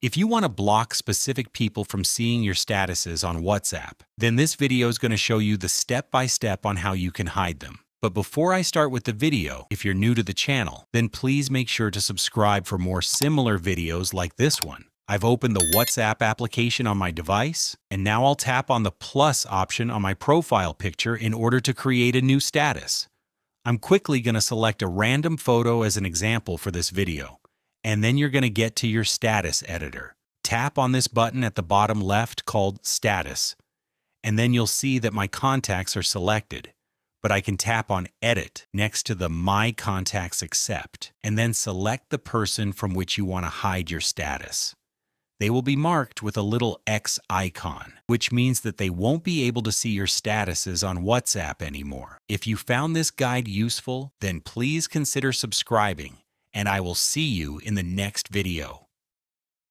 If you want to block specific people from seeing your statuses on WhatsApp, then this video is going to show you the step-by-step on how you can hide them. But before I start with the video, if you're new to the channel, then please make sure to subscribe for more similar videos like this one. I've opened the WhatsApp application on my device, and now I'll tap on the plus option on my profile picture in order to create a new status. I'm quickly going to select a random photo as an example for this video, and then you're going to get to your status editor. Tap on this button at the bottom left called Status, and then you'll see that my contacts are selected. But I can tap on Edit next to the My Contacts Accept, and then select the person from which you want to hide your status. They will be marked with a little X icon, which means that they won't be able to see your statuses on WhatsApp anymore. If you found this guide useful, then please consider subscribing, and I will see you in the next video.